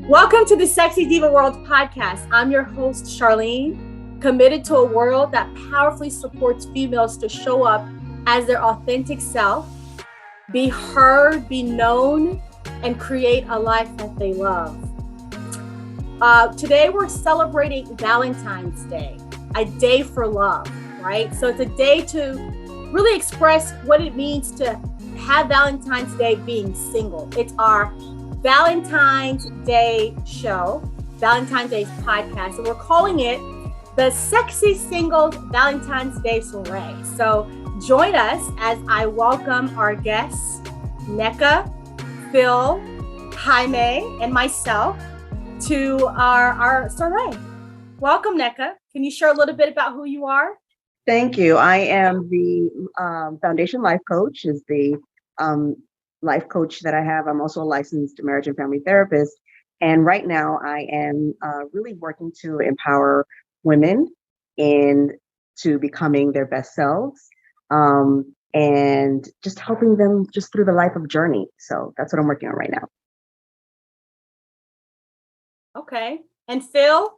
Welcome to the Sexy Diva World podcast. I'm your host, Charlene, committed to a world that powerfully supports females to show up as their authentic self, be heard, be known, and create a life that they love. Today, we're celebrating Valentine's Day, a day for love, right? So it's a day to really express what it means to have Valentine's Day being single. It's our Valentine's Day show, Valentine's Day podcast, and we're calling it the Sexy Singles Valentine's Day Soiree. So join us as I welcome our guests, Nneka, Phil, Jaime, and myself to our soiree. Welcome, Nneka. Can you share a little bit about who you are? Thank you. I am the Foundation Life Coach, is the life coach that I have. I'm also a licensed marriage and family therapist. And right now I am really working to empower women into becoming their best selves and just helping them just through the life of journey. So that's what I'm working on right now. Okay. And Phil?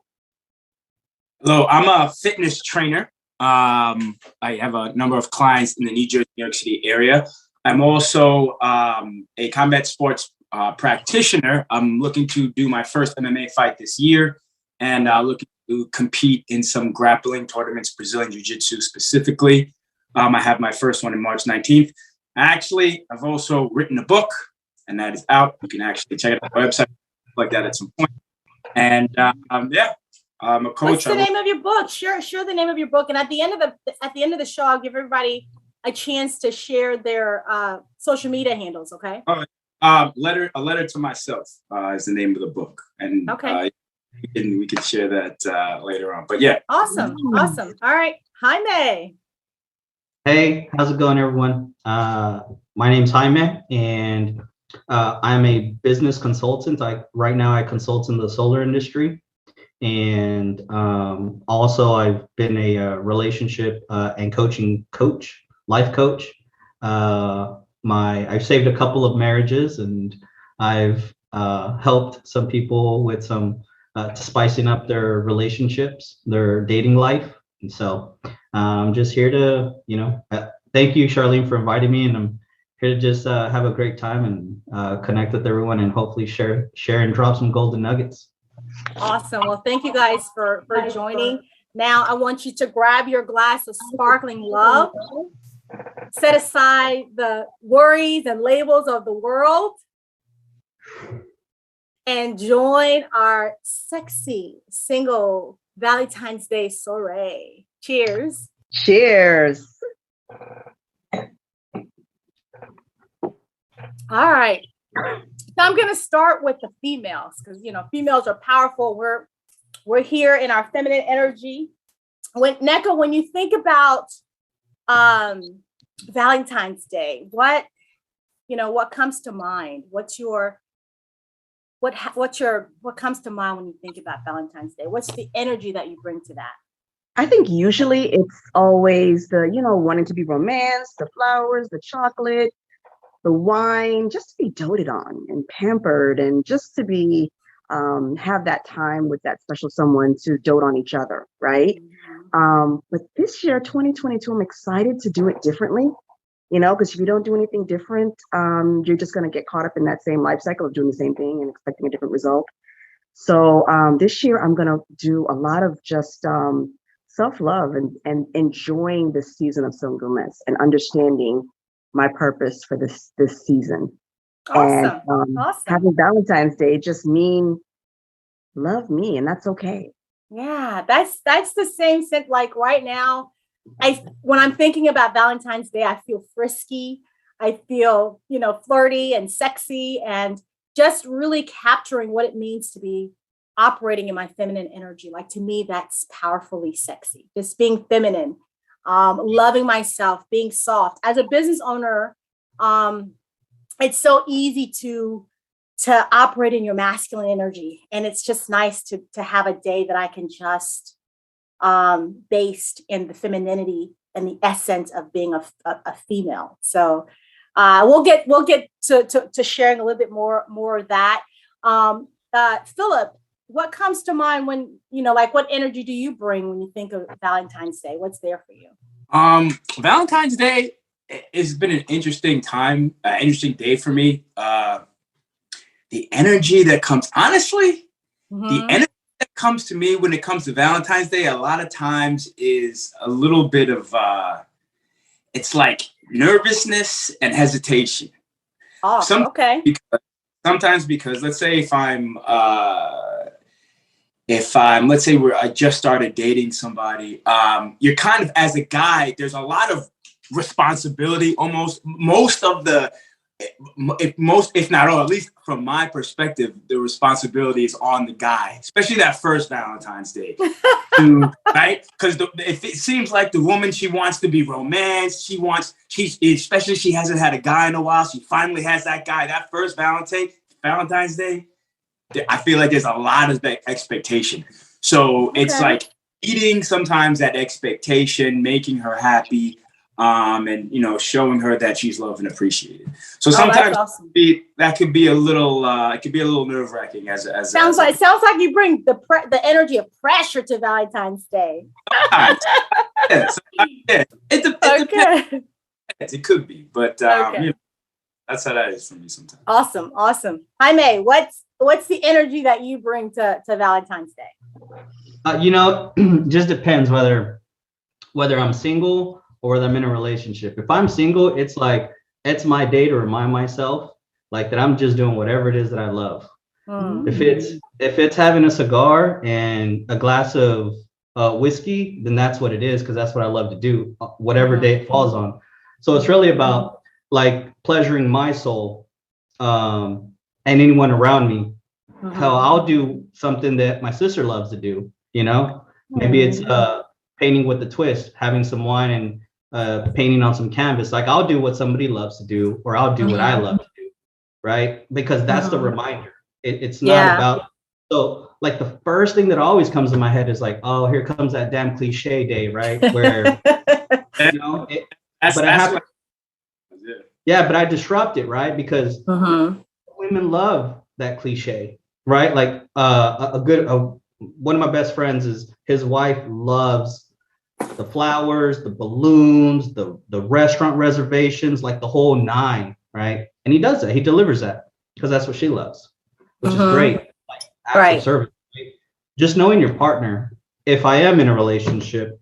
Hello, I'm a fitness trainer. I have a number of clients in the New York City area. I'm also a combat sports practitioner. I'm looking to do my first MMA fight this year and looking to compete in some grappling tournaments, Brazilian Jiu-Jitsu specifically. I have my first one on March 19th. Actually, I've also written a book, and that is out. You can actually check it out on my website, like that at some point. And I'm a coach. What's the name of your book? Share the name of your book. And at the end of the show, I'll give everybody a chance to share their social media handles. Okay. A letter to myself is the name of the book, and okay, we can share that later on. But yeah, awesome. All right, Jaime. Hey, how's it going, everyone? My name's Jaime, and I'm a business consultant. Right now I consult in the solar industry, and also I've been a relationship and coaching coach. Life coach. I've saved a couple of marriages, and I've helped some people with some spicing up their relationships, their dating life. And so I'm just here to, thank you, Charlene, for inviting me, and I'm here to just have a great time and connect with everyone, and hopefully share and drop some golden nuggets. Awesome. Well, thank you guys for joining. Now I want you to grab your glass of sparkling love. Set aside the worries and labels of the world and join our sexy single Valentine's Day soiree. Cheers. Cheers. All right. So I'm going to start with the females because, females are powerful. We're here in our feminine energy. Nneka, when you think about Valentine's Day, what comes to mind? What comes to mind when you think about Valentine's Day? What's the energy that you bring to that? I think usually it's always the, wanting to be romanced, the flowers, the chocolate, the wine, just to be doted on and pampered, and just to be have that time with that special someone to dote on each other, right? But this year, 2022, I'm excited to do it differently, because if you don't do anything different, you're just going to get caught up in that same life cycle of doing the same thing and expecting a different result. So this year, I'm going to do a lot of just self-love and enjoying this season of singleness and understanding my purpose for this season. Awesome. And having Valentine's Day just mean love me, and that's okay. Yeah, that's the same sense. Like right now, when I'm thinking about Valentine's Day, I feel frisky. I feel, flirty and sexy, and just really capturing what it means to be operating in my feminine energy. Like, to me, that's powerfully sexy. Just being feminine, loving myself, being soft. As a business owner, it's so easy to operate in your masculine energy. And it's just nice to have a day that I can just based in the femininity and the essence of being a female. So we'll get to sharing a little bit more of that. Philip, what comes to mind when, like what energy do you bring when you think of Valentine's Day? What's there for you? Valentine's Day has been an interesting time, interesting day for me. The energy that comes, honestly, the energy that comes to me when it comes to Valentine's Day, a lot of times is a little bit of, it's like nervousness and hesitation. Oh, okay. Sometimes because let's say let's say I just started dating somebody, you're kind of, as a guy, there's a lot of responsibility, if not all, at least from my perspective, the responsibility is on the guy, especially that first Valentine's Day, right? Because if it seems like the woman, she wants to be romanced, especially she hasn't had a guy in a while, she finally has that guy. That first Valentine's Day, I feel like there's a lot of expectation. So it's like eating sometimes that expectation, making her happy, and showing her that she's loved and appreciated. So sometimes that could be a little nerve-wracking. Sounds like you bring the energy of pressure to Valentine's Day. It depends. It could be, but that's how that is for me sometimes. Awesome. Jaime, what's the energy that you bring to Valentine's Day? Just depends whether I'm single or whether I'm in a relationship. If I'm single, it's like, it's my day to remind myself like that I'm just doing whatever it is that I love. If it's having a cigar and a glass of whiskey, then that's what it is, because that's what I love to do, whatever day it falls on. So it's really about like pleasuring my soul and anyone around me. How I'll do something that my sister loves to do, maybe it's painting with a twist, having some wine and painting on some canvas. Like I'll do what somebody loves to do, or I'll do what I love to do, right? Because that's the reminder. It's not about, so like the first thing that always comes to my head is like, oh, here comes that damn cliche day, right? Where but I disrupt it, right? Because women love that cliche, right? Like one of my best friends, is his wife loves the flowers, the balloons, the restaurant reservations, like the whole nine, right? And he does that. He delivers that because that's what she loves, which is great. Like acts of service. Right? Just knowing your partner. If I am in a relationship,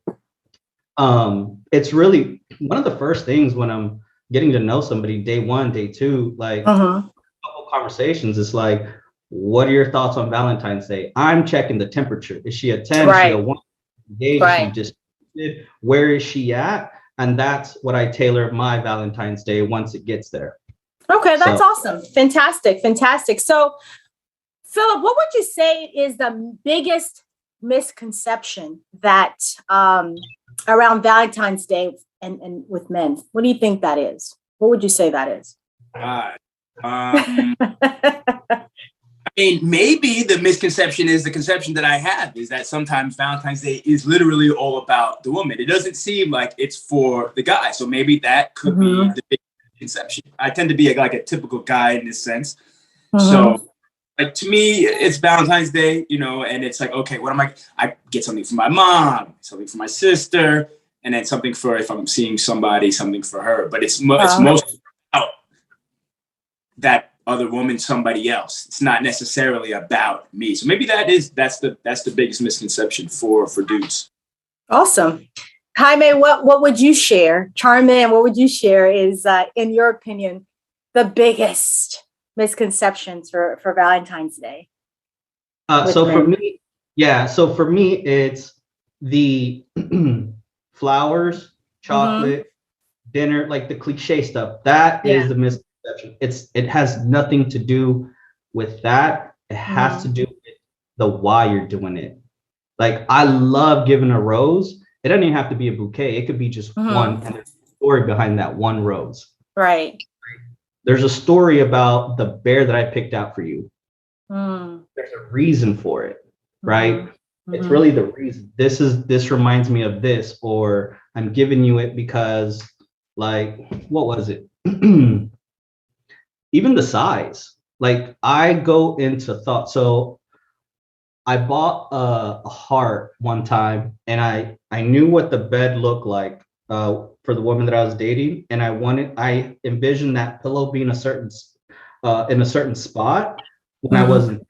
it's really one of the first things when I'm getting to know somebody, day one, day two, like couple conversations. It's like, what are your thoughts on Valentine's Day? I'm checking the temperature. Is she a 10? Is she a 1? Is she just, where is she at? And that's what I tailor my Valentine's Day once it gets there. Okay, that's awesome. Fantastic. So, Philip, what would you say is the biggest misconception that around Valentine's Day and with men? What do you think that is? What would you say that is? I mean, maybe the misconception is the conception that I have is that sometimes Valentine's Day is literally all about the woman. It doesn't seem like it's for the guy. So maybe that could be the big conception. I tend to be like a typical guy in this sense. So like to me, it's Valentine's Day, and it's like, okay, what am I get something for my mom, something for my sister, and then something for, if I'm seeing somebody, something for her. But it's mostly about that other woman, somebody else. It's not necessarily about me. So maybe that's the biggest misconception for dudes. Awesome. Jaime, what would you share? Charlene, what would you share is, in your opinion, the biggest misconceptions for Valentine's Day? So for me, it's the flowers, chocolate, dinner, like the cliche stuff. That is the misconception. It has nothing to do with that. It has to do with the why you're doing it. Like I love giving a rose. It doesn't even have to be a bouquet. It could be just one, and there's a story behind that one rose. Right. There's a story about the bear that I picked out for you. There's a reason for it, right? It's really the reason. This reminds me of this, or I'm giving you it because, like, what was it? Even the size. like I go into thought. So I bought a heart one time, and I knew what the bed looked like for the woman that I was dating, and I envisioned that pillow being in a certain spot when I Mhm. wasn't,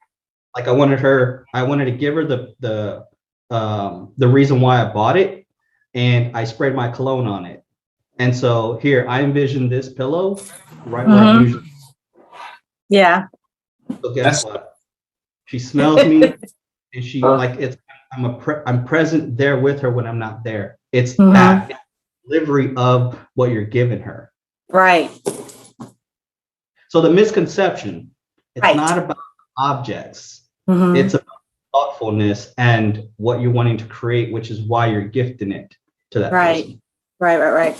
like I wanted to give her the reason why I bought it, and I sprayed my cologne on it. And so here I envision this pillow right where I'm Mhm. usually. Yeah. So guess That's what? She smells me, and she like it's I'm present there with her when I'm not there. It's Mhm. that delivery of what you're giving her. Right. So the misconception, it's Right. not about objects. It's Mhm. about thoughtfulness and what you're wanting to create, which is why you're gifting it to that Right. person. Right.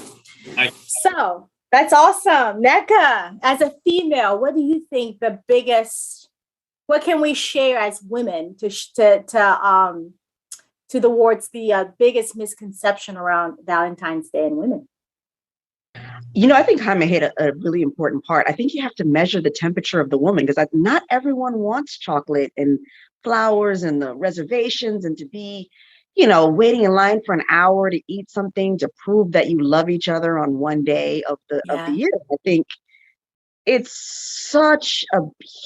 I, So that's awesome. NECA, as a female, what do you think the biggest, what can we share as women to towards the biggest misconception around Valentine's Day and women? I think Jaime hit a really important part. I think you have to measure the temperature of the woman because not everyone wants chocolate and flowers and the reservations and to be, waiting in line for an hour to eat something to prove that you love each other on one day of the Yeah. year. I think it's such a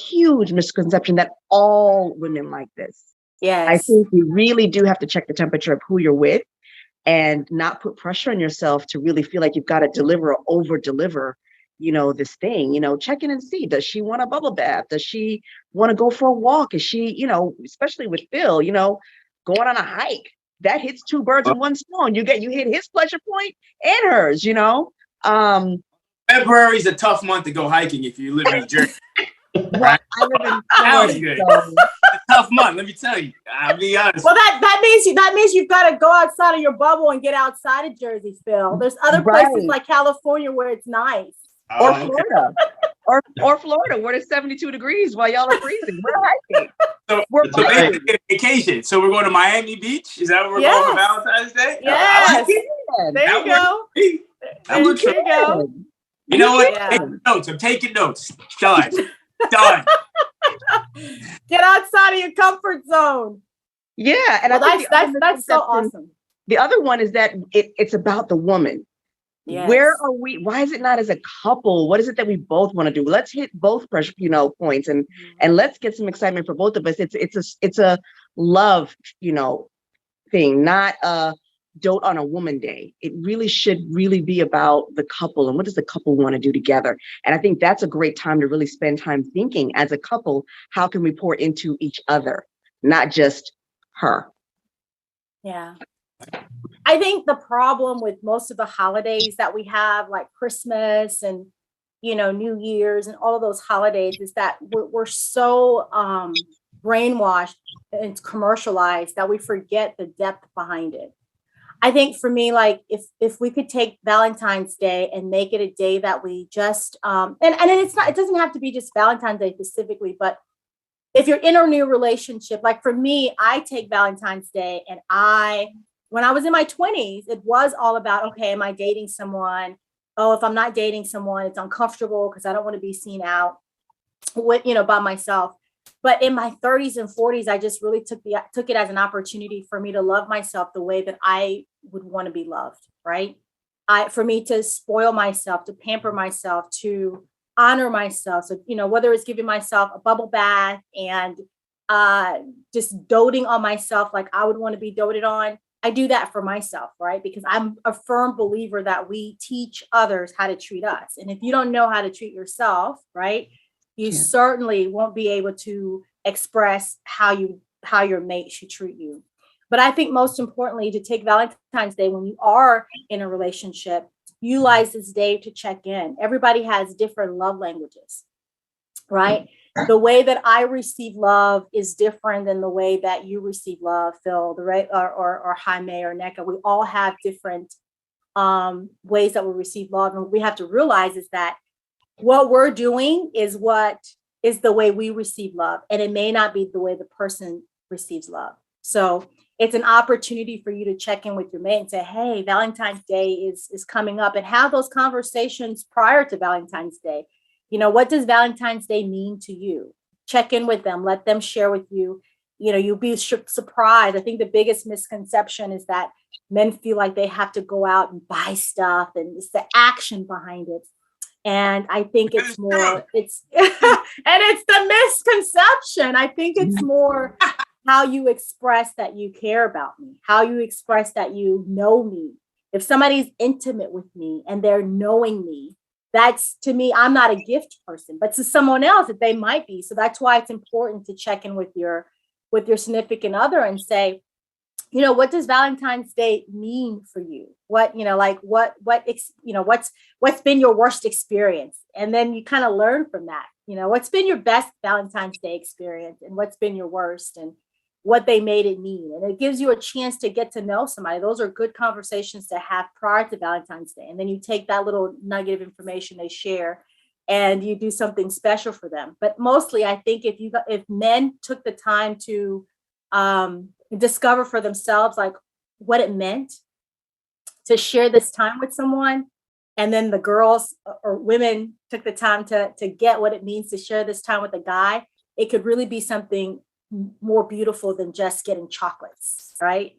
huge misconception that all women like this. I Yes. think you really do have to check the temperature of who you're with and not put pressure on yourself to really feel like you've got to deliver or over deliver, this thing, check in and see, does she want a bubble bath? Does she want to go for a walk? Is she, especially with Phil, going on a hike that hits two birds with one stone. You hit his pleasure point and hers. Um, February is a tough month to go hiking if you live in New Jersey. well, Right? I live in Hell, Florida, good. so It's a tough month, let me tell you. I'll be honest. Well, that means you've got to go outside of your bubble and get outside of Jersey, Phil. There's other places right. like California where it's nice. Or Okay. Florida. Or Florida, where it's 72 degrees while y'all are freezing. We're hiking. So, We're so Right. basically, a vacation. So we're going to Miami Beach. Is that where we're going for Yes. Valentine's Day? I like Yes. it. There That you works go. for me. That There, works for there me. you go. You know what? Yeah. Taking notes. I'm taking notes. Done. Done. Get outside of your comfort zone. Yeah, and I Well, think that's so awesome. the other one is that it's about the woman. Where Yes. are we? Why is it not as a couple? What is it that we both want to do? Let's hit both pressure, points and let's get some excitement for both of us. It's a love, thing, not a dote on a woman day. It really should really be about the couple and what does the couple want to do together. And I think that's a great time to really spend time thinking as a couple, how can we pour into each other, not just her. Yeah. I think the problem with most of the holidays that we have, like Christmas and New Year's and all of those holidays, is that we're so brainwashed and commercialized that we forget the depth behind it. I think for me, like if we could take Valentine's Day and make it a day that we just and it doesn't have to be just Valentine's Day specifically, but if you're in a new relationship, like for me, I take Valentine's Day and when I was in my 20s, it was all about, okay, am I dating someone? Oh, if I'm not dating someone, it's uncomfortable because I don't want to be seen out with, by myself. But in my 30s and 40s, I just really took it as an opportunity for me to love myself the way that I would want to be loved, right? For me to spoil myself, to pamper myself, to honor myself. So, whether it's giving myself a bubble bath and just doting on myself like I would want to be doted on, I do that for myself, right? Because I'm a firm believer that we teach others how to treat us. And if you don't know how to treat yourself, right, you certainly won't be able to express how your mate should treat you. But I think most importantly, to take Valentine's Day when you are in a relationship, utilize this day to check in. Everybody has different love languages, right? The way that I receive love is different than the way that you receive love, Phil, right? Or Jaime or NECA. We all have different ways that we receive love. And what we have to realize is that what we're doing is the way we receive love. And it may not be the way the person receives love. So it's an opportunity for you to check in with your mate and say, hey, Valentine's Day is coming up, and have those conversations prior to Valentine's Day. What does Valentine's Day mean to you? Check in with them, let them share with you. You'll be surprised. I think the biggest misconception is that men feel like they have to go out and buy stuff, and it's the action behind it. And I think it's more, it's, and it's the misconception. I think it's more how you express that you care about me, how you express that you know me. If somebody's intimate with me and they're knowing me, that's, to me, I'm not a gift person, but to someone else that they might be. So that's why it's important to check in with your significant other and say, what does Valentine's Day mean for you? What, what's been your worst experience? And then you kind of learn from that. What's been your best Valentine's Day experience, and what's been your worst, and what they made it mean. And it gives you a chance to get to know somebody. Those are good conversations to have prior to Valentine's Day. And then you take that little nugget of information they share and you do something special for them. But mostly, I think if men took the time to discover for themselves like what it meant to share this time with someone, and then the girls or women took the time to get what it means to share this time with a guy, it could really be something more beautiful than just getting chocolates, right?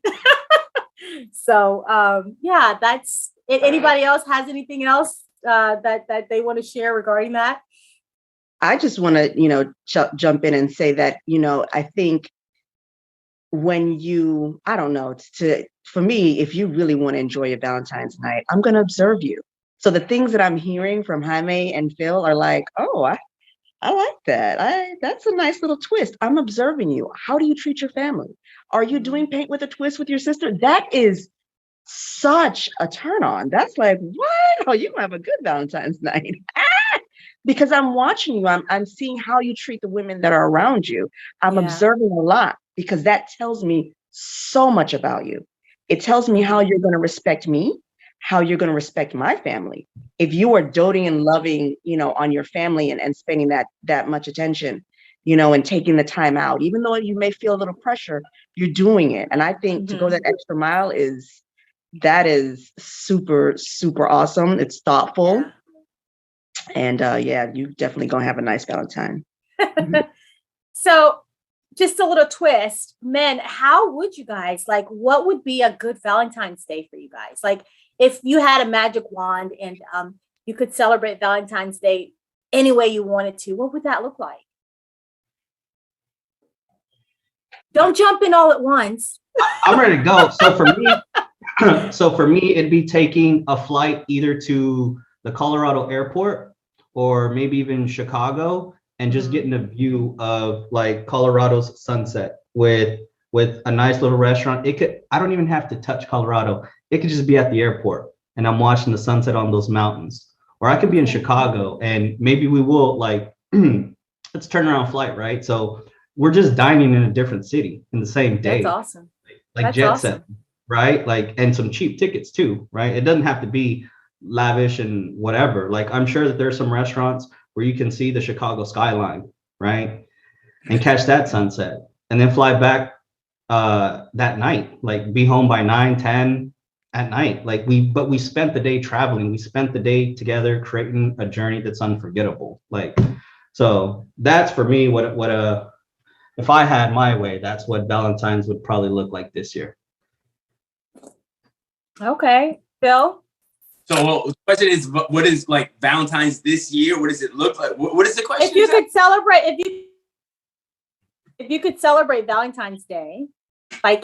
So yeah, that's it. Anybody else has anything else that they want to share regarding that? I just want to, jump in and say that, I think when I don't know, for me, if you really want to enjoy your Valentine's night, I'm going to observe you. So the things that I'm hearing from Jaime and Phil are like, oh, I like that. That's a nice little twist. I'm observing you. How do you treat your family? Are you doing paint with a twist with your sister? That is such a turn on. That's like, what? Oh, you have a good Valentine's night. Because I'm watching you. I'm seeing how you treat the women that are around you. I'm observing a lot, because that tells me so much about you. It tells me how you're going to respect me, how you're going to respect my family. If you are doting and loving, on your family and spending that much attention, and taking the time out, even though you may feel a little pressure, you're doing it. And I think to go that extra mile is super, super awesome. It's thoughtful. Yeah. And you definitely going to have a nice Valentine. So just a little twist, men, how would you guys, what would be a good Valentine's Day for you guys? Like, if you had a magic wand and you could celebrate Valentine's Day any way you wanted to, what would that look like? Don't jump in all at once. I'm ready to go. So for me, it'd be taking a flight either to the Colorado airport or maybe even Chicago, and just getting a view of like Colorado's sunset with a nice little restaurant. I don't even have to touch Colorado. It could just be at the airport and I'm watching the sunset on those mountains. Or I could be in Chicago and maybe we will let's turn around flight, right? So we're just dining in a different city in the same day. That's awesome. Like That's jet awesome. set, right? And some cheap tickets too, right? It doesn't have to be lavish and whatever. I'm sure that there's some restaurants where you can see the Chicago skyline, right? And catch that sunset and then fly back that night, be home by 9-10 at night. But we spent the day traveling. We spent the day together creating a journey that's unforgettable. So that's for me if I had my way, that's what Valentine's would probably look like this year. Okay, Phil. So the question is, what is Valentine's this year? What does it look like? What is the question? If you could celebrate Valentine's Day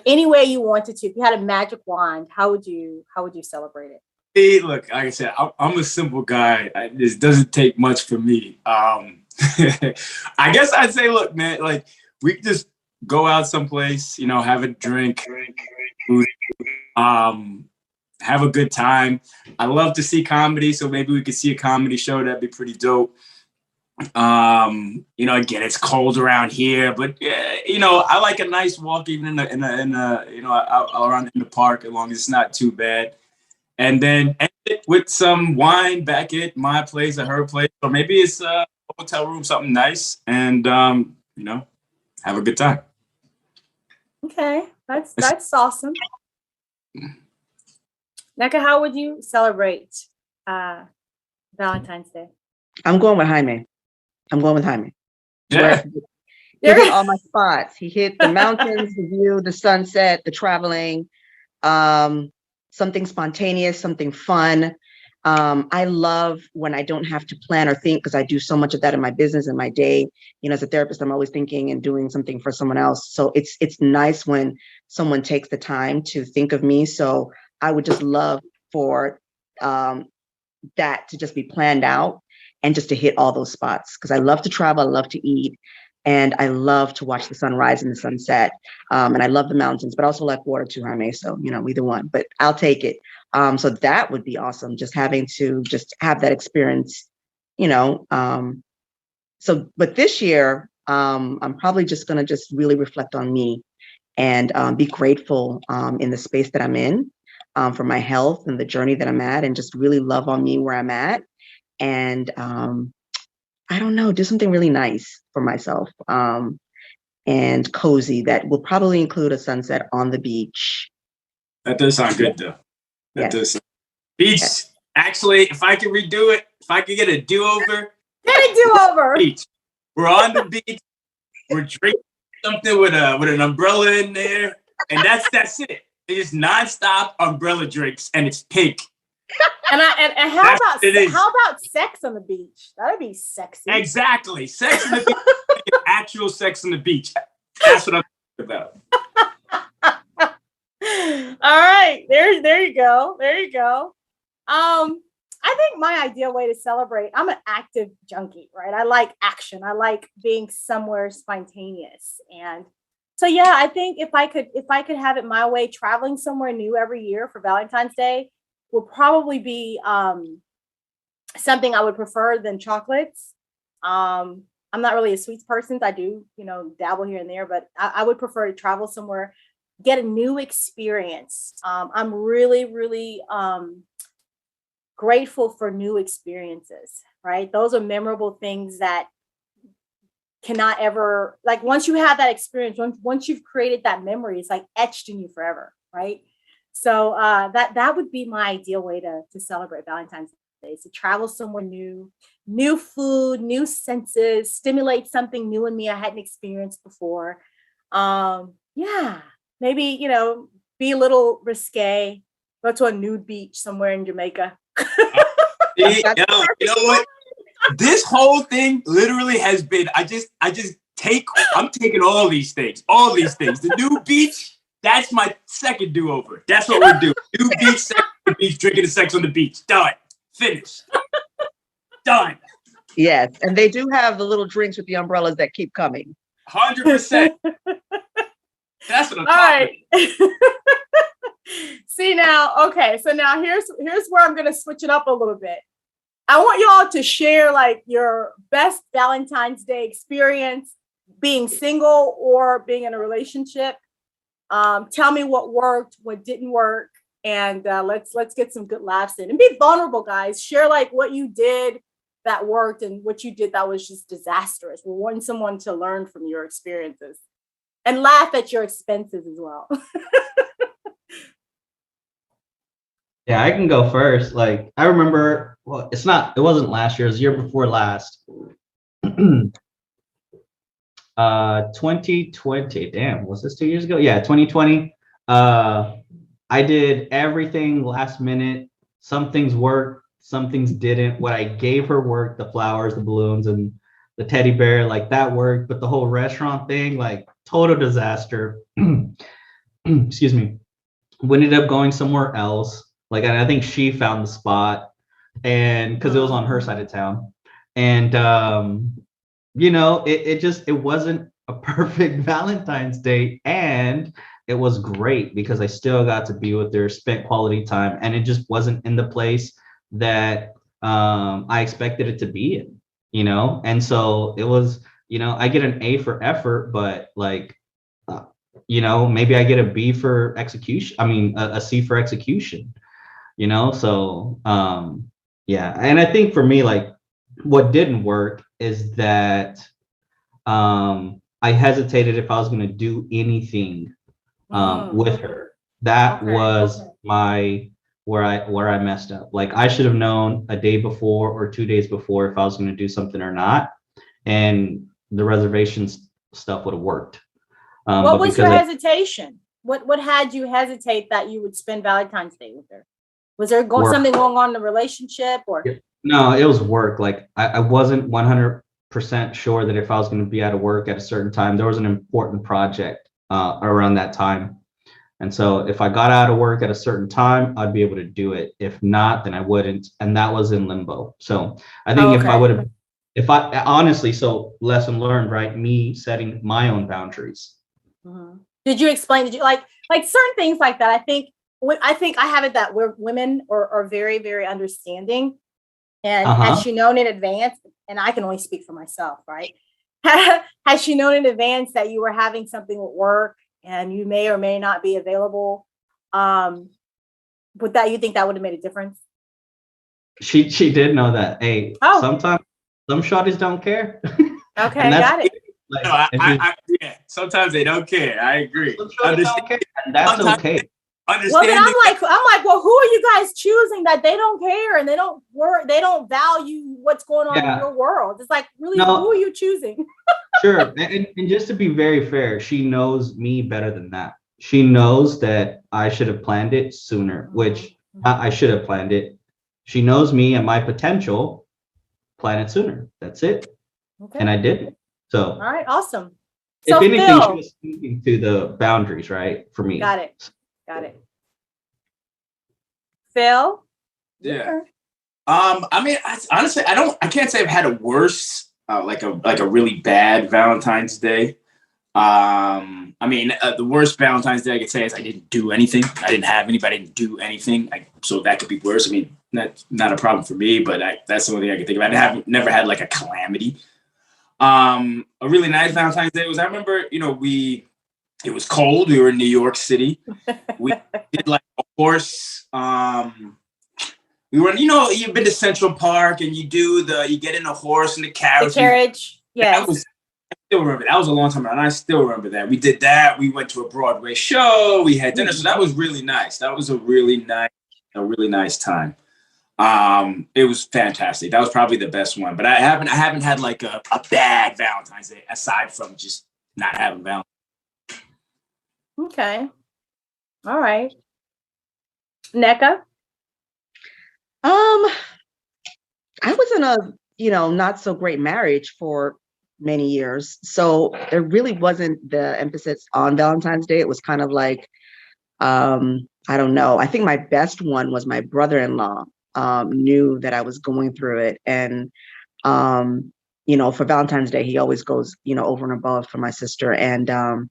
any way you wanted to, if you had a magic wand, how would you celebrate it? Hey, look, like I said, I'm a simple guy. This doesn't take much for me. I guess I'd say, look, man, we could just go out someplace, have a drink, have a good time. I love to see comedy, so maybe we could see a comedy show. That'd be pretty dope. Again, it's cold around here, but I like a nice walk even in out around in the park, as long as it's not too bad. And then end it with some wine back at my place or her place, or maybe it's a hotel room, something nice, and have a good time. Okay, that's awesome. Neka, how would you celebrate Valentine's Day? I'm going with Jaime. I'm going with Jaime. Yeah. He hit all my spots. He hit the mountains, the view, the sunset, the traveling, something spontaneous, something fun. I love when I don't have to plan or think, because I do so much of that in my business and my day. You know, as a therapist, I'm always thinking and doing something for someone else. So it's nice when someone takes the time to think of me. So I would just love for that to just be planned out and just to hit all those spots, because I love to travel, I love to eat, and I love to watch the sunrise and the sunset. And I love the mountains, but I also like water too, Jaime. So, you know, either one, but I'll take it. So that would be awesome. Just having to just have that experience, you know. So, but this year, I'm probably just going to just really reflect on me and be grateful in the space that I'm in, for my health and the journey that I'm at, and just really love on me where I'm at. And I don't know, do something really nice for myself, and cozy, that will probably include a sunset on the beach. That does sound good, though. That Yes. does. Beach. Yes. Actually, if I could redo it, if I could get a do-over, Get a do-over. beach. We're on the beach. We're drinking something with an umbrella in there, and that's it. It's just nonstop umbrella drinks, and it's pink. And how That's about what it is. how about sex on the beach? That'd be sexy. Exactly. Sex on the beach. Actual sex on the beach. That's what I'm talking about. All right, there you go. There you go. I think my ideal way to celebrate, I'm an active junkie, right? I like action. I like being somewhere spontaneous. And so yeah, I think if I could have it my way, traveling somewhere new every year for Valentine's Day would probably be something I would prefer than chocolates. I'm not really a sweets person. I do, you know, dabble here and there, but I would prefer to travel somewhere, get a new experience. I'm really, really grateful for new experiences, right? Those are memorable things that cannot ever, like, once you have that experience, once you've created that memory, it's like etched in you forever, right? So that would be my ideal way to celebrate Valentine's Day, is to travel somewhere new, new food, new senses, stimulate something new in me I hadn't experienced before. Yeah, maybe, you know, be a little risque, go to a nude beach somewhere in Jamaica. You know what? This whole thing literally has been, I'm taking all these things. The new beach, that's my second do-over. That's what we're doing. New beach, sex on the beach, drinking and sex on the beach. Done. Finished. Done. Yes, and they do have the little drinks with the umbrellas that keep coming. 100%. That's what I'm All talking right. See now, okay. So now here's where I'm gonna switch it up a little bit. I want y'all to share like your best Valentine's Day experience, being single or being in a relationship. Tell me what worked, what didn't work, and let's get some good laughs in. And be vulnerable, guys. Share like what you did that worked and what you did that was just disastrous. We want someone to learn from your experiences and laugh at your expenses as well. Yeah, I can go first. Like, I remember, well, it wasn't last year, it was the year before last. 2020, damn, was this 2 years ago? Yeah, 2020. I did everything last minute. Some things worked, some things didn't. What I gave her worked, the flowers, the balloons, and the teddy bear, like that worked. But the whole restaurant thing, like total disaster. Excuse me. We ended up going somewhere else. Like, I think she found the spot, and because it was on her side of town. And you know, it wasn't a perfect Valentine's Day, and it was great because I still got to be with her, spent quality time, and it just wasn't in the place that I expected it to be in, you know. And so it was, you know, I get an A for effort, but like, you know, maybe I get a B for execution. I mean, a C for execution, you know. So yeah, and I think for me, like, what didn't work is that I hesitated if I was going to do anything with her. That was my where I messed up. Like I should have known a day before or 2 days before if I was going to do something or not, and the reservations stuff would have worked. What but was your because hesitation? What had you hesitate that you would spend Valentine's Day with her? Was there Work. something going on in the relationship, or? No, it was work. Like I wasn't 100% sure that if I was going to be out of work at a certain time, there was an important project around that time. And so if I got out of work at a certain time, I'd be able to do it. If not, then I wouldn't. And that was in limbo. So I think if I would have, if I honestly, so lesson learned, right? Me setting my own boundaries. Mhm. Did you explain? Did you like certain things like that? I think I have it that women are very, very understanding. And has she known in advance, and I can only speak for myself, right? Has she known in advance that you were having something with work and you may or may not be available? Would that, you think that would have made a difference? She did know that. Hey, sometimes some shorties don't care. Okay, got it. Like, no, yeah, sometimes they don't care. I agree. Don't care, and that's okay. Well, then I'm like, well, who are you guys choosing that they don't care and they don't value what's going on in your world? It's like, really, who are you choosing? Sure, and just to be very fair, she knows me better than that. She knows that I should have planned it sooner, which I should have planned it. She knows me and my potential. Plan it sooner. That's it. Okay. And I didn't. So, all right, awesome. If anything, she was speaking to the boundaries, right? For me. Got it. Phil? Yeah. I mean, honestly, I can't say I've had a worse, like a really bad Valentine's Day. I mean, the worst Valentine's Day I could say is I didn't do anything. I didn't have anybody, I didn't do anything. So that could be worse. I mean, that's not a problem for me, but that's the only thing I can think of. I never had like a calamity. A really nice Valentine's Day was, I remember, it was cold. We were in New York City. We did like a horse. We were, you've been to Central Park and you get in a horse and the carriage. The carriage, yes. I still remember that. Was a long time ago, and I still remember that. We did that. We went to a Broadway show. We had dinner, so that was really nice. That was a really nice time. It was fantastic. That was probably the best one. But I haven't had like a bad Valentine's Day aside from just not having Valentine's. Okay. All right. NECA? I was in a, not so great marriage for many years. So there really wasn't the emphasis on Valentine's Day. It was kind of like, I don't know. I think my best one was my brother-in-law knew that I was going through it. And, for Valentine's Day, he always goes, over and above for my sister. And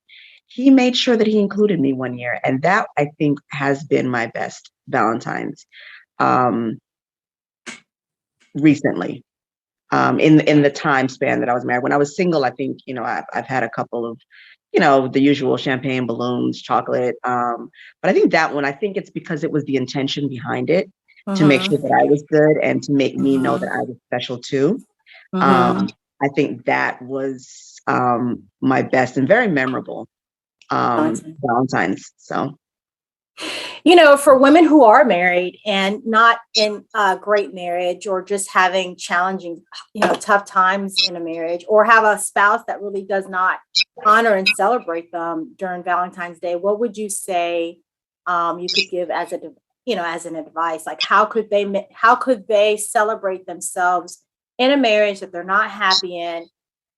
he made sure that he included me one year. And that, I think, has been my best Valentine's recently. In the time span that I was married. When I was single, I think, I've had a couple of, the usual champagne, balloons, chocolate. But I think that one, I think it's because it was the intention behind it to make sure that I was good and to make me know that I was special too. I think that was my best and very memorable Valentine's. So. For women who are married and not in a great marriage or just having challenging, tough times in a marriage, or have a spouse that really does not honor and celebrate them during Valentine's Day, what would you say you could give as an advice? Like, how could they celebrate themselves in a marriage that they're not happy in?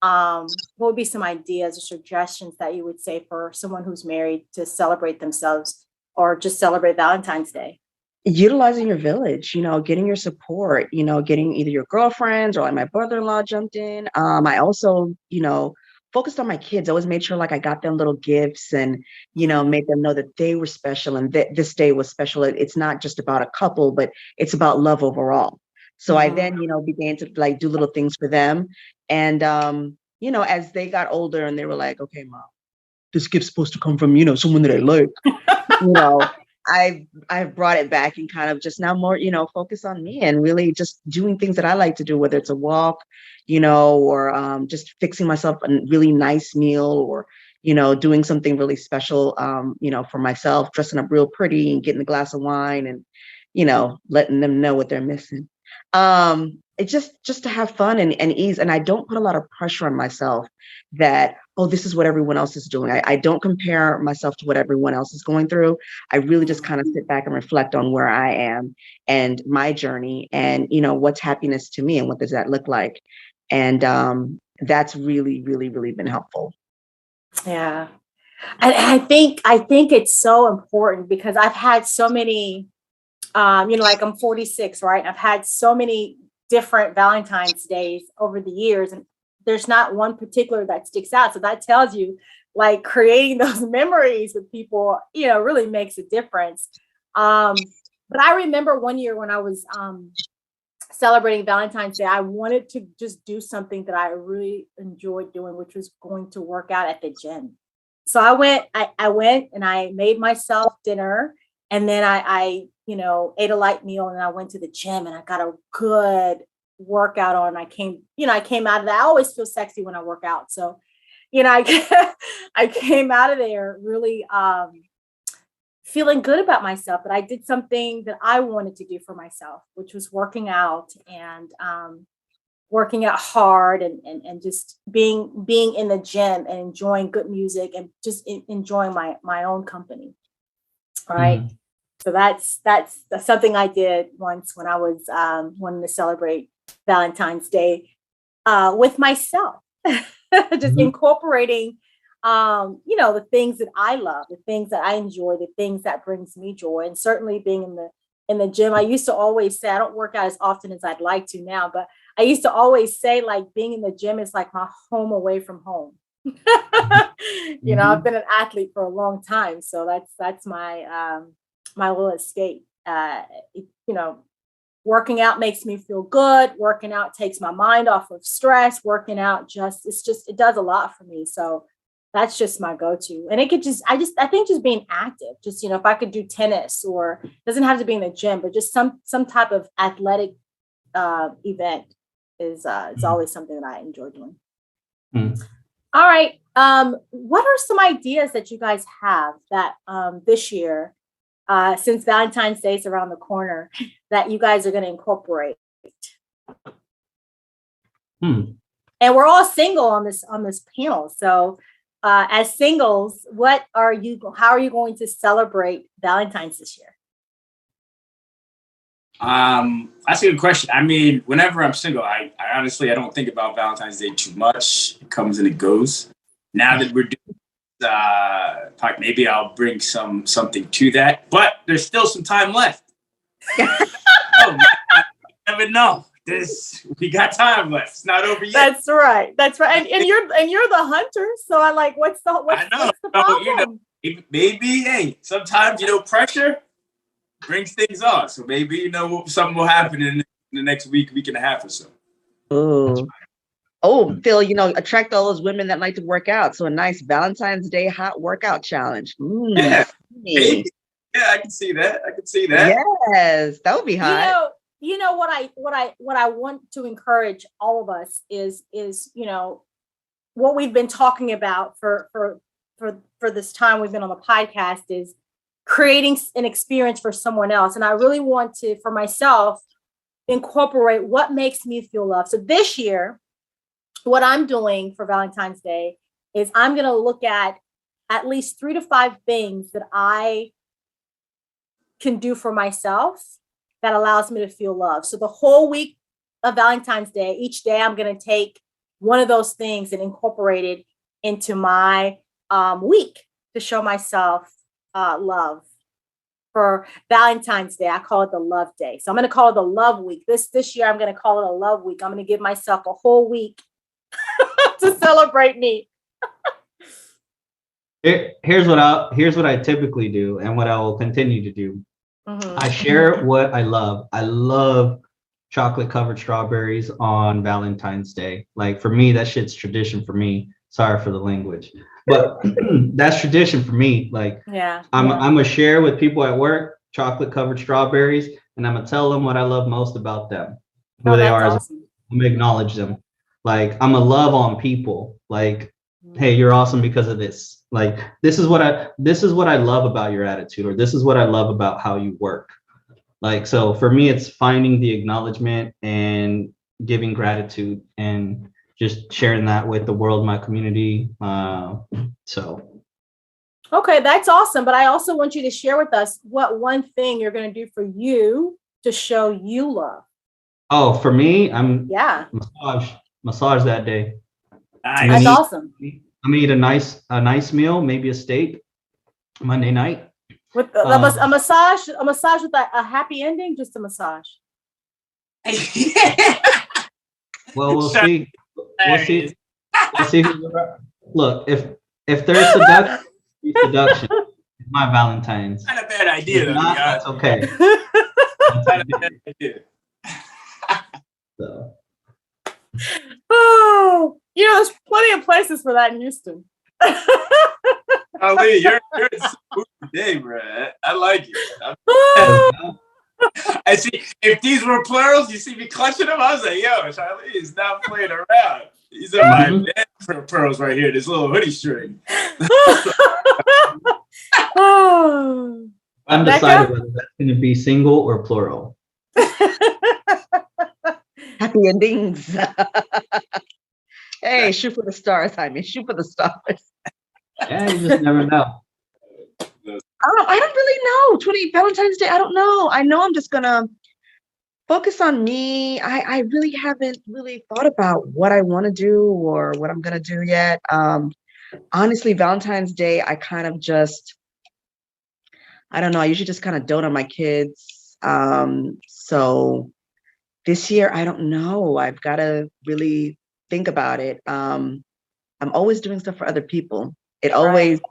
What would be some ideas or suggestions that you would say for someone who's married to celebrate themselves or just celebrate Valentine's Day? Utilizing your village, getting your support, getting either your girlfriends or like my brother-in-law jumped in. I also, focused on my kids. I always made sure like I got them little gifts and, made them know that they were special and that this day was special. It's not just about a couple, but it's about love overall. So I then, began to like do little things for them. And, as they got older and they were like, okay, Mom, this gift's supposed to come from, someone that I like. I've brought it back and kind of just now more, focus on me and really just doing things that I like to do, whether it's a walk, or just fixing myself a really nice meal or, doing something really special, for myself, dressing up real pretty and getting a glass of wine and, letting them know what they're missing. It's just to have fun and ease. And I don't put a lot of pressure on myself that, oh, this is what everyone else is doing. I don't compare myself to what everyone else is going through. I really just kind of sit back and reflect on where I am and my journey and, what's happiness to me and what does that look like? And that's really, really, really been helpful. Yeah. And I think it's so important because I've had so many, like I'm 46, right? I've had so many different Valentine's days over the years, and there's not one particular that sticks out. So that tells you, like, creating those memories with people, really makes a difference. But I remember one year when I was celebrating Valentine's Day, I wanted to just do something that I really enjoyed doing, which was going to work out at the gym. So I went and I made myself dinner, and then I ate a light meal, and I went to the gym and I got a good workout on. I came out of that. I always feel sexy when I work out. So, I came out of there really feeling good about myself, that I did something that I wanted to do for myself, which was working out and working out hard and just being in the gym and enjoying good music and just enjoying my own company. Right. Mm. So that's something I did once when I was wanting to celebrate Valentine's Day with myself, just incorporating, the things that I love, the things that I enjoy, the things that brings me joy. And certainly being in the gym, I used to always say, I don't work out as often as I'd like to now, but I used to always say, like, being in the gym is like my home away from home. I've been an athlete for a long time. So that's my, my little escape. Working out makes me feel good. Working out takes my mind off of stress. Working out it does a lot for me. So that's just my go-to. And it could I think just being active, just, if I could do tennis, or it doesn't have to be in the gym, but just some type of athletic event is always something that I enjoy doing. All right. What are some ideas that you guys have that this year, since Valentine's Day is around the corner, that you guys are going to incorporate? And we're all single on this panel. So as singles, how are you going to celebrate Valentine's this year? That's a good question. I mean, whenever I'm single, I honestly, I don't think about Valentine's Day too much. It comes and it goes. Now that we're doing talk, maybe I'll bring something to that, but there's still some time left. Oh, man, I never know. We got time left. It's not over yet. That's right. And you're the hunter. So I like, what's the problem? Maybe, hey, sometimes, pressure brings things on. So maybe, something will happen in the next week and a half or so. Oh, Phil, attract all those women that like to work out. So a nice Valentine's Day hot workout challenge. Yeah, maybe. Yeah, I can see that. Yes, that would be hot. What I want to encourage all of us is what we've been talking about for this time we've been on the podcast is creating an experience for someone else. And I really want to, for myself, incorporate what makes me feel loved. So this year, what I'm doing for Valentine's Day is I'm going to look at least 3 to 5 things that I can do for myself that allows me to feel loved. So the whole week of Valentine's Day, each day I'm going to take one of those things and incorporate it into my week to show myself love. For Valentine's Day, I call it the love day. So I'm going to call it the love week. This year, I'm going to call it a love week. I'm going to give myself a whole week to celebrate me. Here's what I typically do and what I will continue to do. I share what I love. I love chocolate covered strawberries on Valentine's Day. Like, for me, that shit's tradition for me. Sorry for the language, but that's tradition for me. Like, I'm gonna share with people at work chocolate covered strawberries, and I'm gonna tell them what I love most about them, who they are. Awesome. I'm gonna acknowledge them. Like, I'm gonna love on people. Like, hey, you're awesome because of this. Like, this is what I love about your attitude, or this is what I love about how you work. Like, so for me, it's finding the acknowledgement and giving gratitude and just sharing that with the world, my community. So Okay, that's awesome. But I also want you to share with us what one thing you're going to do for you to show you love. oh, for me, I'm Yeah, massage that day. I'm that's gonna Nice. awesome. I'm gonna eat a nice meal, maybe a steak Monday night. With a massage with a happy ending, just a massage. Well, we'll Sure. see. We'll see. We'll see. Look, if there's seduction, it's seduction. It's my Valentine's. Not a bad idea, If though. not, To be honest. that's okay. Not a bad idea. So, Oh, there's plenty of places for that in Houston. Charlene, you're in some mood today, bro. I like it. I see. If these were plurals, you see me clutching them. I was like, "Yo, Charlene is not playing around." These are my man pearls right here. This little hoodie string. undecided whether that's going to be single or plural. Happy endings. Hey, shoot for the stars, Jaime. Shoot for the stars. Yeah, you just never know. I don't really know. Valentine's Day, I don't know. I know I'm just gonna focus on me. I really haven't really thought about what I want to do or what I'm gonna do yet. Honestly, Valentine's Day, I kind of just, I don't know. I usually just kind of dote on my kids. So this year, I don't know. I've got to really think about it. I'm always doing stuff for other people. It always,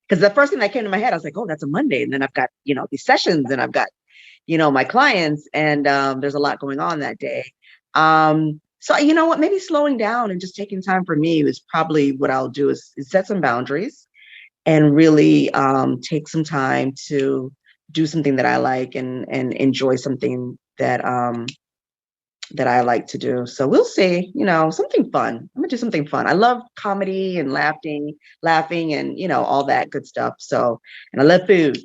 because the first thing that came to my head, I was like, oh, that's a Monday. And then I've got, these sessions and I've got, my clients, and there's a lot going on that day. So you know what, maybe slowing down and just taking time for me is probably what I'll do is set some boundaries and really take some time to do something that I like and enjoy something that that I like to do. So we'll see, something fun. I'm gonna do something fun. I love comedy and laughing and all that good stuff. So, and I love food.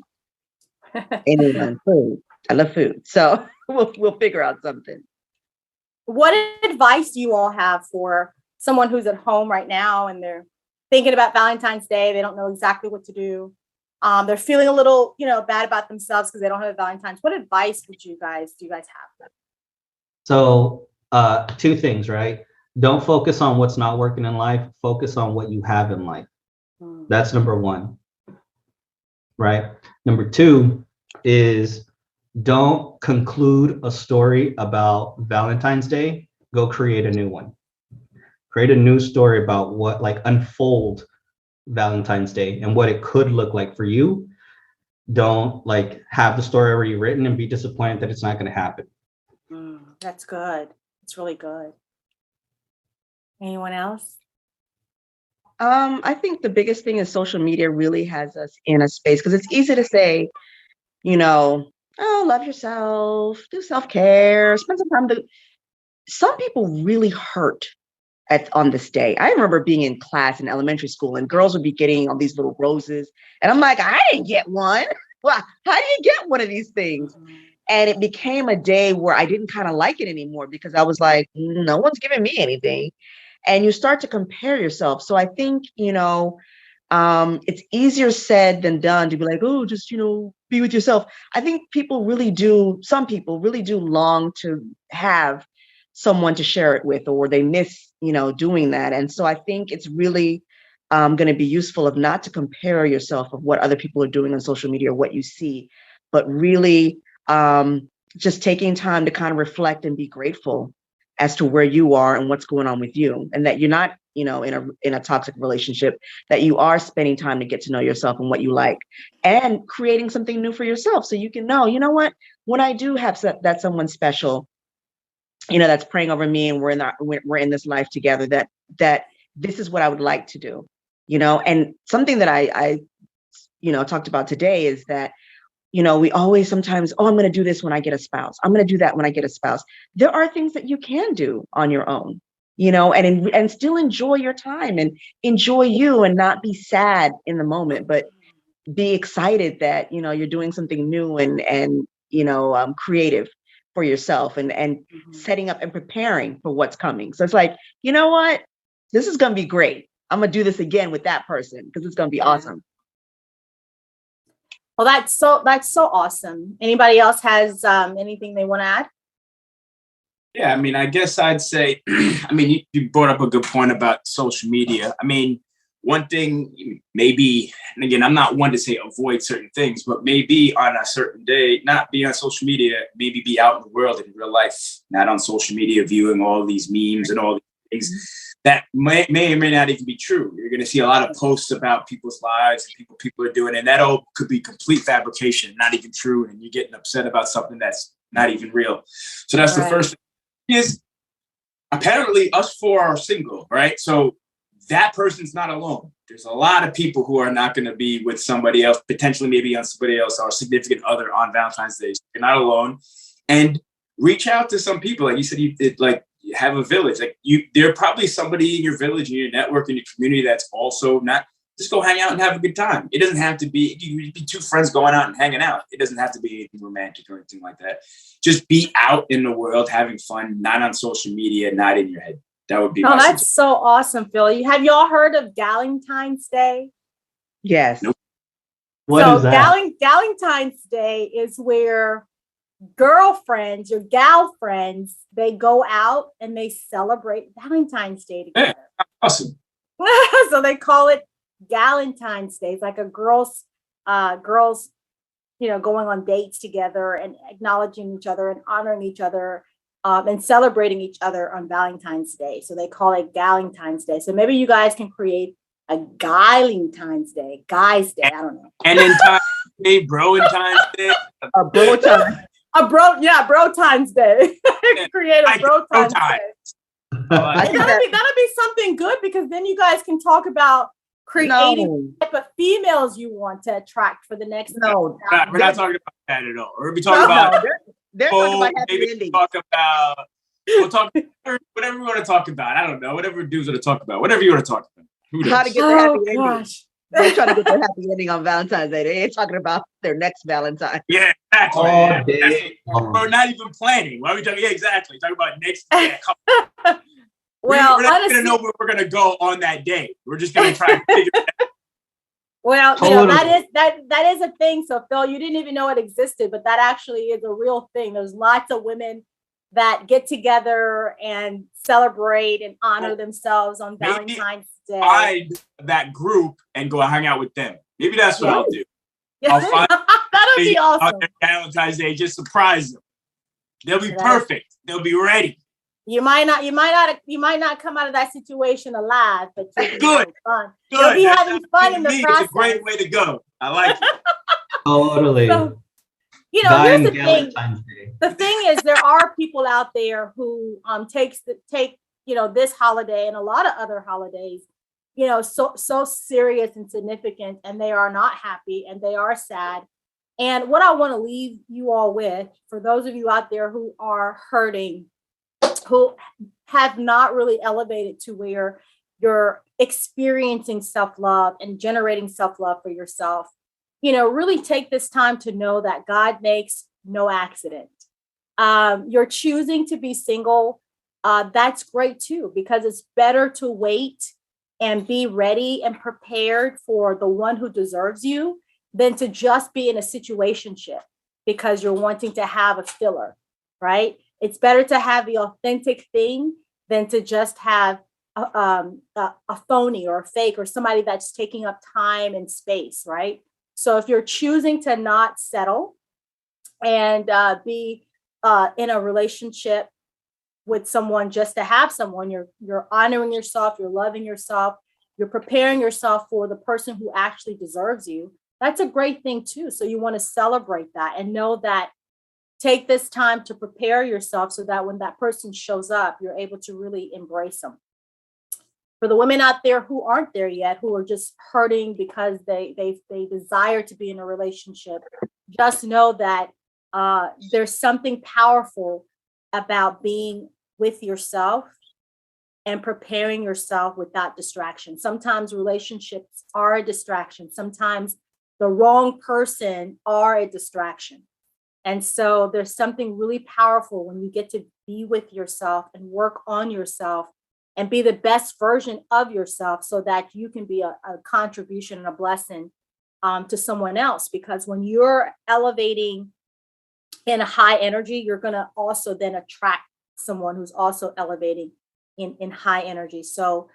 Food. I love food. So we'll figure out something. What advice do you all have for someone who's at home right now and they're thinking about Valentine's Day? They don't know exactly what to do. They're feeling a little, bad about themselves because they don't have a Valentine's. What advice do you guys have? So, two things, right? Don't focus on what's not working in life. Focus on what you have in life. That's number one, right? Number two is don't conclude a story about Valentine's Day. Go create a new one. Create a new story about what, unfold Valentine's Day and what it could look like for you. Don't have the story already written and be disappointed that it's not going to happen. That's good. It's really good. Anyone else? I think the biggest thing is social media really has us in a space because it's easy to say, oh, love yourself, do self-care, spend some time. Some people really hurt on this day. I remember being in class in elementary school and girls would be getting all these little roses. And I'm like, I didn't get one. Well, how do you get one of these things? And it became a day where I didn't kind of like it anymore because I was like, no one's giving me anything. And you start to compare yourself. So I think, it's easier said than done to be like, oh, just, be with yourself. I think some people really do long to have someone to share it with, or they miss, doing that. And so I think it's really going to be useful of not to compare yourself of what other people are doing on social media or what you see, but really just taking time to kind of reflect and be grateful as to where you are and what's going on with you, and that you're not, in a toxic relationship, that you are spending time to get to know yourself and what you like, and creating something new for yourself so you can know, what, when I do have that someone special, that's praying over me and we're in this life together, that this is what I would like to do, and something that I talked about today is that, we always sometimes, oh, I'm going to do this when I get a spouse. I'm going to do that when I get a spouse. There are things that you can do on your own, and still enjoy your time and enjoy you and not be sad in the moment, but be excited that, you're doing something new and creative for yourself and Mhm. setting up and preparing for what's coming. So it's like, you know what? This is going to be great. I'm going to do this again with that person because it's going to be Yeah. awesome. Well, that's so awesome. Anybody else has anything they want to add? Yeah, I mean, I guess I'd say, I mean, you brought up a good point about social media. I mean, one thing maybe, and again, I'm not one to say avoid certain things, but maybe on a certain day, not be on social media, maybe be out in the world in real life, not on social media viewing all these memes and all these things that may or may not even be true. You're going to see a lot of posts about people's lives and people are doing, and that all could be complete fabrication, not even true, and you're getting upset about something that's not even real. So that's the first thing. Is apparently us four are single, right? So that person's not alone. There's a lot of people who are not going to be with somebody else, potentially maybe on somebody else or a significant other on Valentine's Day. So you're not alone. And reach out to some people. Like you said, you have a village. Like there are probably somebody in your village, in your network, in your community that's also not. Just go hang out and have a good time. It doesn't have to be, you could be two friends going out and hanging out. It doesn't have to be anything romantic or anything like that. Just be out in the world, having fun, not on social media, not in your head. That would be my that's so awesome, Phil. Have y'all heard of Valentine's Day? Yes. Nope. What is that? Valentine's Day is where girlfriends, your gal friends, they go out and they celebrate Valentine's Day together. Yeah, awesome. So they call it Valentine's Day. It's like a girls, going on dates together and acknowledging each other and honoring each other and celebrating each other on Valentine's Day. So they call it Valentine's Day. So maybe you guys can create a Valentine's Day, guys' day. I don't know. And then Day, Bro-Times Day. A bro time. Bro times day. Create a bro times day. That'll be something good because then you guys can talk about creating the type of females you want to attract for the next. No, we're not talking about that at all. We're talking about. They're talking about happy endings. We'll talk whatever we want to talk about. I don't know. Whatever dudes want to talk about. Whatever you want to talk about. How to get the happy ending. They're trying to get their happy ending on Valentine's Day. They ain't talking about their next Valentine. Yeah, exactly. All day we're not even planning. Why are we talking? Yeah, exactly. Talking about next day. Well, we're not going to know where we're going to go on that day. We're just going to try to figure it out. Well, that is a thing. So Phil, you didn't even know it existed, but that actually is a real thing. There's lots of women that get together and celebrate and honor themselves on Valentine's Day. Find that group and go hang out with them. Maybe that's what I'll do. I'll find that'll be awesome. On Valentine's Day, just surprise them. They'll be perfect. They'll be ready. You might not come out of that situation alive, but you'll be having fun. Good. You'll be having fun in the process. It's a great way to go. I like it. Totally. So, here's the thing. The thing is, there are people out there who take this holiday and a lot of other holidays, so serious and significant, and they are not happy and they are sad. And what I want to leave you all with, for those of you out there who are hurting, who have not really elevated to where you're experiencing self-love and generating self-love for yourself, really take this time to know that God makes no accident. You're choosing to be single. That's great too, because it's better to wait and be ready and prepared for the one who deserves you than to just be in a situationship because you're wanting to have a filler, right? It's better to have the authentic thing than to just have a phony or a fake or somebody that's taking up time and space, right? So if you're choosing to not settle and be in a relationship with someone just to have someone, you're honoring yourself, you're loving yourself, you're preparing yourself for the person who actually deserves you. That's a great thing too. So you want to celebrate that and know that. Take this time to prepare yourself so that when that person shows up, you're able to really embrace them. For the women out there who aren't there yet, who are just hurting because they desire to be in a relationship, just know that there's something powerful about being with yourself and preparing yourself without distraction. Sometimes relationships are a distraction. Sometimes the wrong person are a distraction. And so there's something really powerful when you get to be with yourself and work on yourself and be the best version of yourself so that you can be a contribution and a blessing to someone else. Because when you're elevating in a high energy, you're going to also then attract someone who's also elevating in high energy. So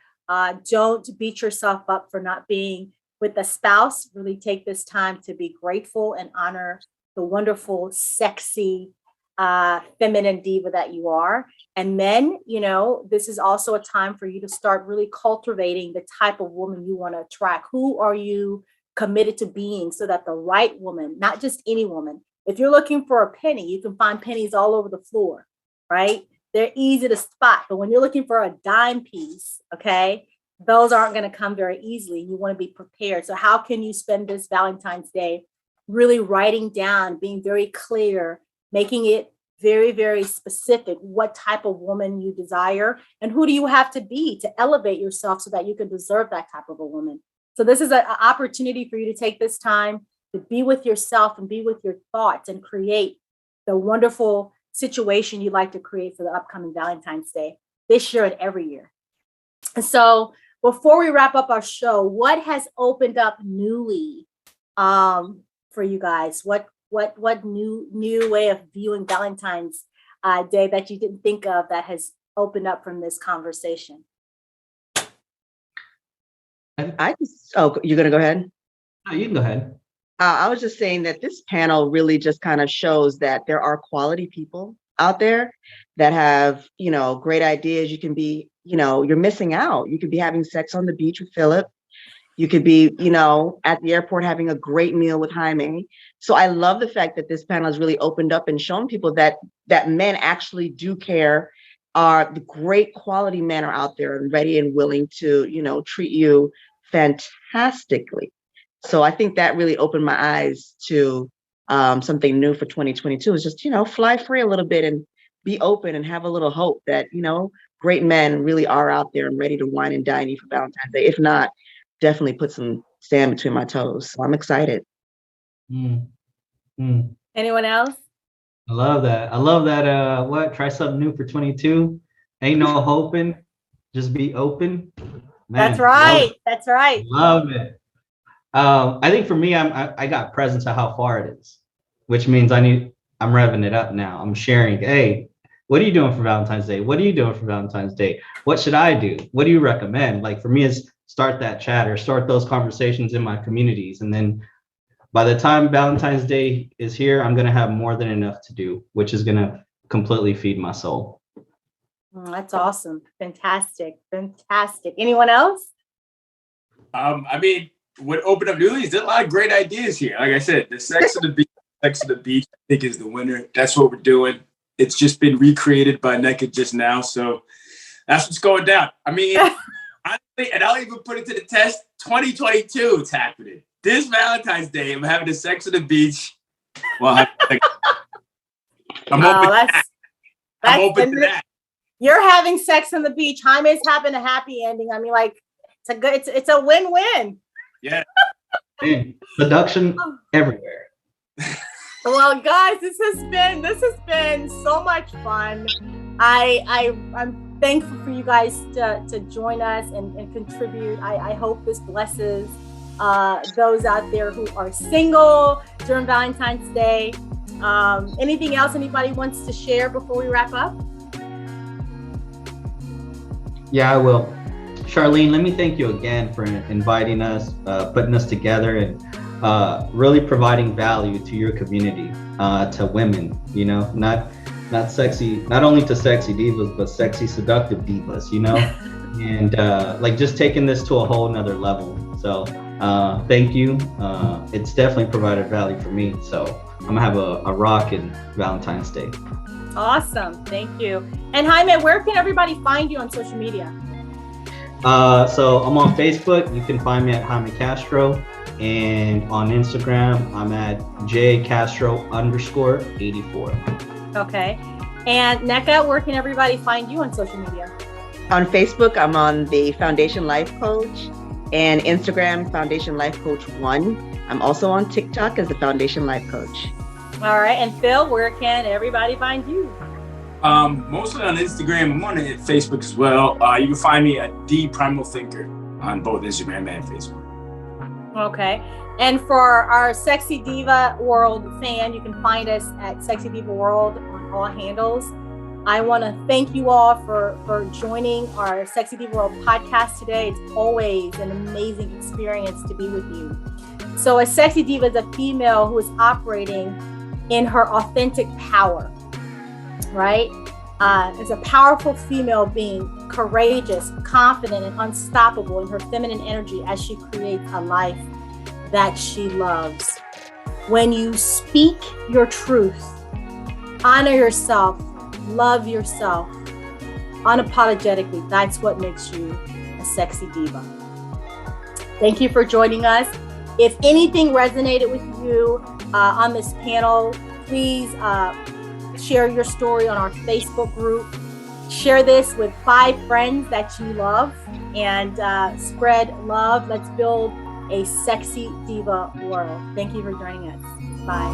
don't beat yourself up for not being with a spouse. Really take this time to be grateful and honor the wonderful, sexy, feminine diva that you are. And men, you know, this is also a time for you to start really cultivating the type of woman you want to attract. Who are you committed to being so that the right woman, not just any woman, if you're looking for a penny, you can find pennies all over the floor, right? They're easy to spot. But when you're looking for a dime piece, okay, those aren't going to come very easily. You want to be prepared. So how can you spend this Valentine's Day really writing down, being very clear, making it very, very specific what type of woman you desire and who do you have to be to elevate yourself so that you can deserve that type of a woman. So this is an opportunity for you to take this time to be with yourself and be with your thoughts and create the wonderful situation you'd like to create for the upcoming Valentine's Day this year and every year. And so before we wrap up our show, what has opened up newly for you guys? What new way of viewing Valentine's Day that you didn't think of that has opened up from this conversation? You're gonna go ahead? No, you can go ahead. I was just saying that this panel really just kind of shows that there are quality people out there that have, you know, great ideas. You can be, you know, you're missing out. You could be having sex on the beach with Philip. You could be, you know, at the airport having a great meal with Jaime. So I love the fact that this panel has really opened up and shown people that men actually do care. The great quality men are out there and ready and willing to, you know, treat you fantastically. So I think that really opened my eyes to something new for 2022 is just, you know, fly free a little bit and be open and have a little hope that, you know, great men really are out there and ready to wine and dine you for Valentine's Day. If not, definitely put some sand between my toes. So I'm excited. Anyone else? I love that. What? Try something new for 22. Ain't no hoping. Just be open. Man, That's right. That's right. Love it. I think for me, I got presence of how far it is, which means I'm revving it up now. I'm sharing. Hey, what are you doing for Valentine's Day? What are you doing for Valentine's Day? What should I do? What do you recommend? Like for me, is start that chatter, start those conversations in my communities, and then by the time Valentine's Day is here, I'm gonna have more than enough to do, which is gonna completely feed my soul. That's awesome. Fantastic. Anyone else? I mean, what opened up newly is there's a lot of great ideas here. Like I said, the Sex on the Beach, I think is the winner. That's what we're doing. It's just been recreated by NECA just now. So that's what's going down. I mean, honestly, and I'll even put it to the test, 2022, it's happening. This Valentine's Day, I'm having the Sex on the Beach. Well, I'm open to that. You're having sex on the beach. Jaime's having a happy ending. I mean, like, it's a win-win. Yeah. Seduction everywhere. Well, guys, this has been so much fun. I'm thankful for you guys to join us and contribute. I hope this blesses those out there who are single during Valentine's Day. Anything else anybody wants to share before we wrap up? Yeah, I will. Charlene, let me thank you again for inviting us, putting us together, and really providing value to your community, to women, you know, not sexy, not only to sexy divas, but sexy seductive divas, you know, and like just taking this to a whole nother level. So thank you. It's definitely provided value for me. So I'm gonna have a rockin' Valentine's Day. Awesome. Thank you. And Jaime, where can everybody find you on social media? So I'm on Facebook. You can find me at Jaime Castro. And on Instagram, I'm at jcastro_84. Okay. And NECA, where can everybody find you on social media? On Facebook, I'm on the Foundation Life Coach, and Instagram, Foundation Life Coach 1. I'm also on TikTok as the Foundation Life Coach. All right. And Phil, where can everybody find you? Mostly on Instagram. I'm on Facebook as well. You can find me at The Primal Thinker on both Instagram and Facebook. Okay. And for our Sexy Diva World fan, you can find us at Sexy Diva World on all handles. I want to thank you all for joining our Sexy Diva World podcast today. It's always an amazing experience to be with you. So a sexy diva is a female who is operating in her authentic power, right? Is a powerful female being, courageous, confident, and unstoppable in her feminine energy as she creates a life that she loves. When you speak your truth, honor yourself, love yourself unapologetically, that's what makes you a sexy diva. Thank you for joining us. If anything resonated with you on this panel, please share your story on our Facebook group. Share this with 5 friends that you love and spread love. Let's build a sexy diva world. Thank you for joining us. Bye.